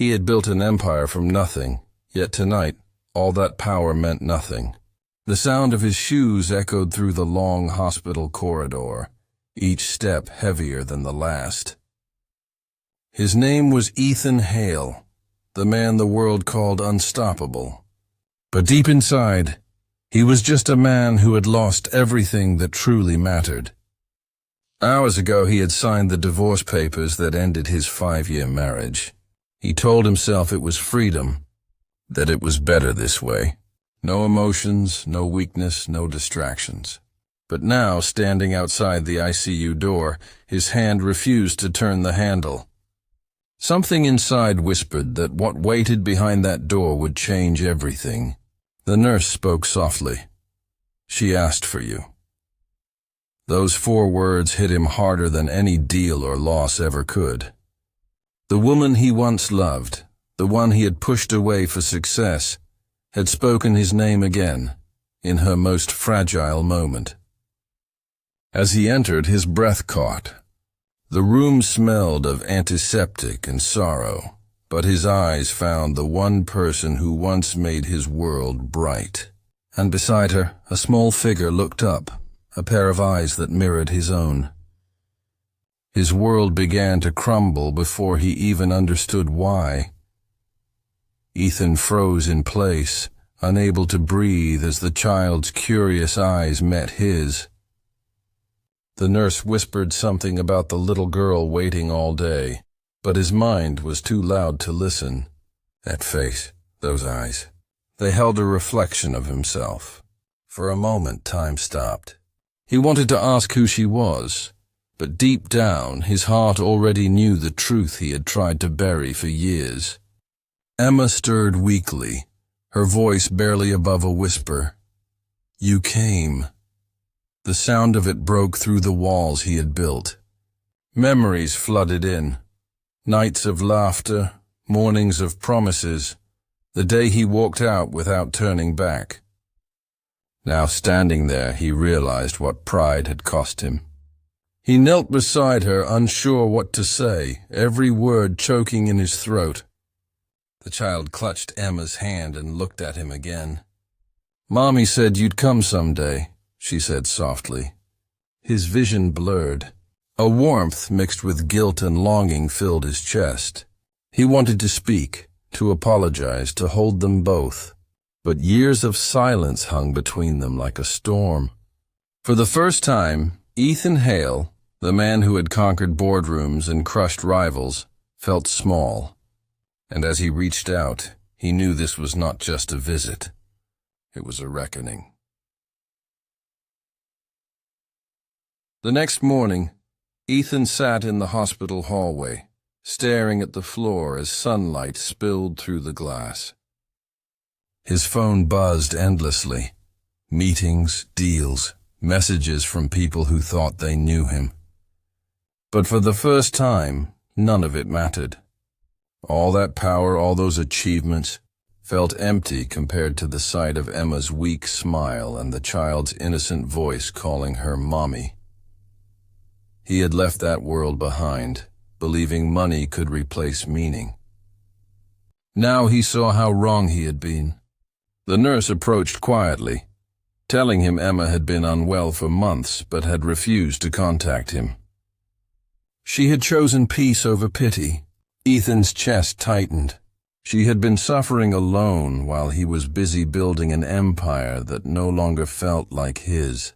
He had built an empire from nothing, yet tonight, all that power meant nothing. The sound of his shoes echoed through the long hospital corridor, each step heavier than the last. His name was Ethan Hale, the man the world called unstoppable. But deep inside, he was just a man who had lost everything that truly mattered. Hours ago, he had signed the divorce papers that ended his 5-year marriage. He told himself it was freedom, that it was better this way. No emotions, no weakness, no distractions. But now, standing outside the ICU door, his hand refused to turn the handle. Something inside whispered that what waited behind that door would change everything. The nurse spoke softly. "She asked for you." Those 4 words hit him harder than any deal or loss ever could. The woman he once loved, the one he had pushed away for success, had spoken his name again, in her most fragile moment. As he entered, his breath caught. The room smelled of antiseptic and sorrow, but his eyes found the one person who once made his world bright. And beside her, a small figure looked up, a pair of eyes that mirrored his own. His world began to crumble before he even understood why. Ethan froze in place, unable to breathe as the child's curious eyes met his. The nurse whispered something about the little girl waiting all day, but his mind was too loud to listen. That face, those eyes, they held a reflection of himself. For a moment, time stopped. He wanted to ask who she was, but deep down, his heart already knew the truth he had tried to bury for years. Emma stirred weakly, her voice barely above a whisper. "You came." The sound of it broke through the walls he had built. Memories flooded in. Nights of laughter, mornings of promises, the day he walked out without turning back. Now standing there, he realized what pride had cost him. He knelt beside her, unsure what to say, every word choking in his throat. The child clutched Emma's hand and looked at him again. "Mommy said you'd come someday," she said softly. His vision blurred. A warmth mixed with guilt and longing filled his chest. He wanted to speak, to apologize, to hold them both. But years of silence hung between them like a storm. For the first time, Ethan Hale, the man who had conquered boardrooms and crushed rivals, felt small. And as he reached out, he knew this was not just a visit. It was a reckoning. The next morning, Ethan sat in the hospital hallway, staring at the floor as sunlight spilled through the glass. His phone buzzed endlessly. Meetings, deals, messages from people who thought they knew him. But for the first time, none of it mattered. All that power, all those achievements, felt empty compared to the sight of Emma's weak smile and the child's innocent voice calling her mommy. He had left that world behind, believing money could replace meaning. Now he saw how wrong he had been. The nurse approached quietly, telling him Emma had been unwell for months but had refused to contact him. She had chosen peace over pity. Ethan's chest tightened. She had been suffering alone while he was busy building an empire that no longer felt like his.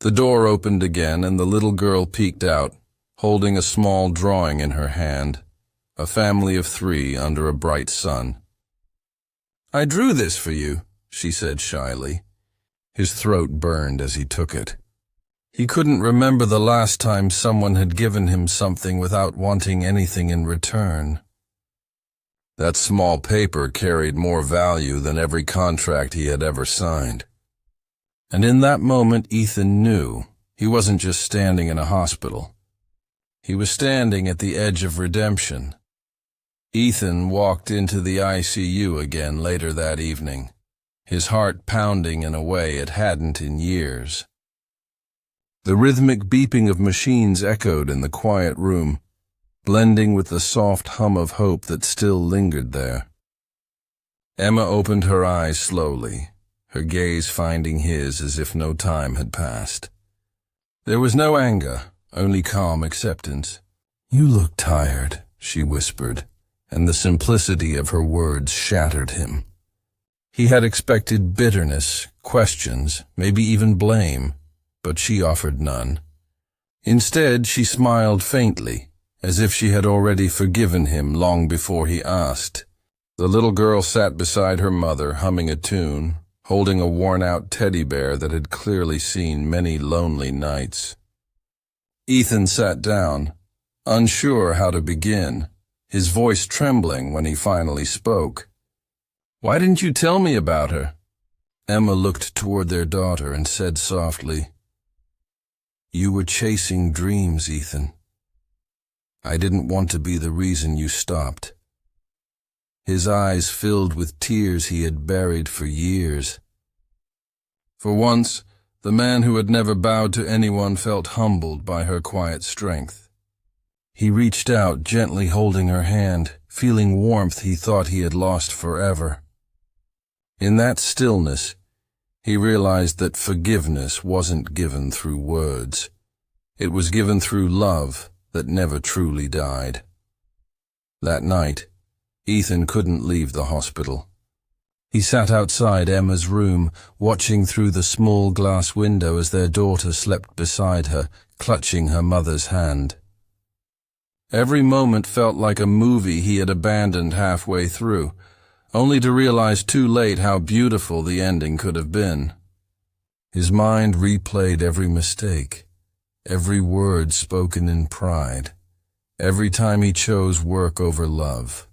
The door opened again and the little girl peeked out, holding a small drawing in her hand, a family of 3 under a bright sun. "I drew this for you," she said shyly. His throat burned as he took it. He couldn't remember the last time someone had given him something without wanting anything in return. That small paper carried more value than every contract he had ever signed. And in that moment, Ethan knew he wasn't just standing in a hospital. He was standing at the edge of redemption. Ethan walked into the ICU again later that evening, his heart pounding in a way it hadn't in years. The rhythmic beeping of machines echoed in the quiet room, blending with the soft hum of hope that still lingered there. Emma opened her eyes slowly, her gaze finding his as if no time had passed. There was no anger, only calm acceptance. "You look tired," she whispered, and the simplicity of her words shattered him. He had expected bitterness, questions, maybe even blame, but she offered none. Instead, she smiled faintly, as if she had already forgiven him long before he asked. The little girl sat beside her mother, humming a tune, holding a worn-out teddy bear that had clearly seen many lonely nights. Ethan sat down, unsure how to begin, his voice trembling when he finally spoke. "Why didn't you tell me about her?" Emma looked toward their daughter and said softly, "You were chasing dreams, Ethan. I didn't want to be the reason you stopped." His eyes filled with tears he had buried for years. For once, the man who had never bowed to anyone felt humbled by her quiet strength. He reached out, gently holding her hand, feeling warmth he thought he had lost forever. In that stillness, he realized that forgiveness wasn't given through words. It was given through love that never truly died. That night, Ethan couldn't leave the hospital. He sat outside Emma's room, watching through the small glass window as their daughter slept beside her, clutching her mother's hand. Every moment felt like a movie he had abandoned halfway through, only to realize too late how beautiful the ending could have been. His mind replayed every mistake, every word spoken in pride, every time he chose work over love.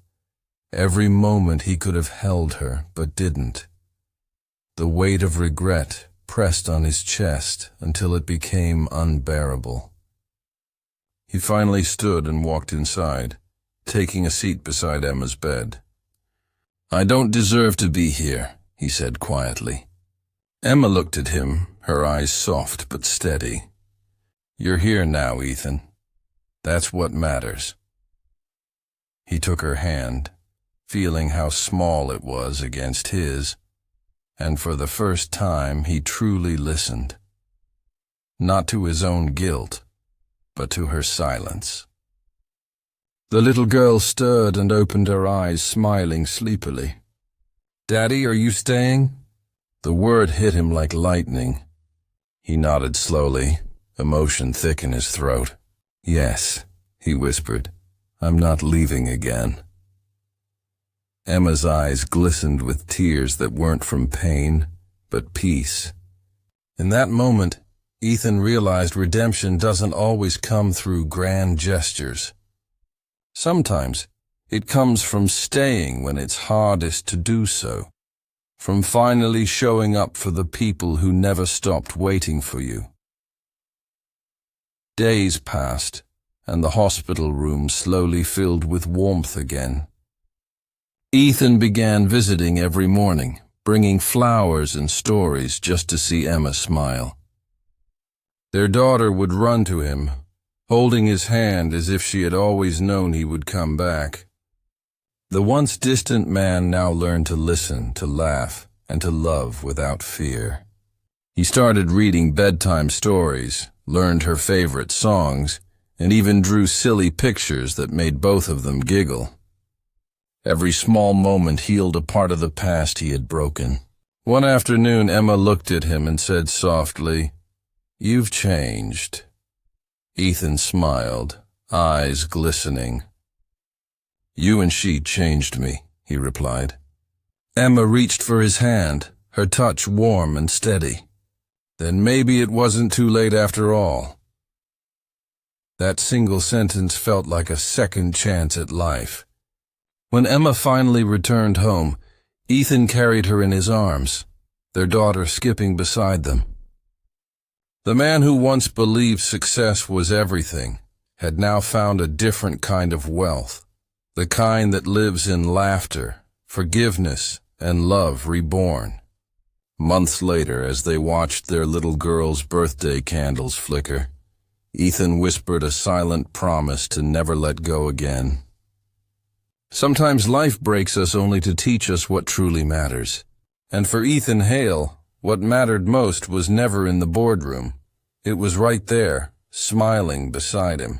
Every moment he could have held her, but didn't. The weight of regret pressed on his chest until it became unbearable. He finally stood and walked inside, taking a seat beside Emma's bed. "I don't deserve to be here," he said quietly. Emma looked at him, her eyes soft but steady. "You're here now, Ethan. That's what matters." He took her hand, feeling how small it was against his, and for the first time he truly listened. Not to his own guilt, but to her silence. The little girl stirred and opened her eyes, smiling sleepily. "Daddy, are you staying?" The word hit him like lightning. He nodded slowly, emotion thick in his throat. "Yes," he whispered, "I'm not leaving again." Emma's eyes glistened with tears that weren't from pain, but peace. In that moment, Ethan realized redemption doesn't always come through grand gestures. Sometimes, it comes from staying when it's hardest to do so, from finally showing up for the people who never stopped waiting for you. Days passed, and the hospital room slowly filled with warmth again. Ethan began visiting every morning, bringing flowers and stories just to see Emma smile. Their daughter would run to him, holding his hand as if she had always known he would come back. The once distant man now learned to listen, to laugh, and to love without fear. He started reading bedtime stories, learned her favorite songs, and even drew silly pictures that made both of them giggle. Every small moment healed a part of the past he had broken. One afternoon, Emma looked at him and said softly, "You've changed." Ethan smiled, eyes glistening. "You and she changed me," he replied. Emma reached for his hand, her touch warm and steady. Then maybe it wasn't too late after all. That single sentence felt like a second chance at life. When Emma finally returned home, Ethan carried her in his arms, their daughter skipping beside them. The man who once believed success was everything had now found a different kind of wealth, the kind that lives in laughter, forgiveness, and love reborn. Months later, as they watched their little girl's birthday candles flicker, Ethan whispered a silent promise to never let go again. Sometimes life breaks us only to teach us what truly matters. And for Ethan Hale, what mattered most was never in the boardroom. It was right there, smiling beside him.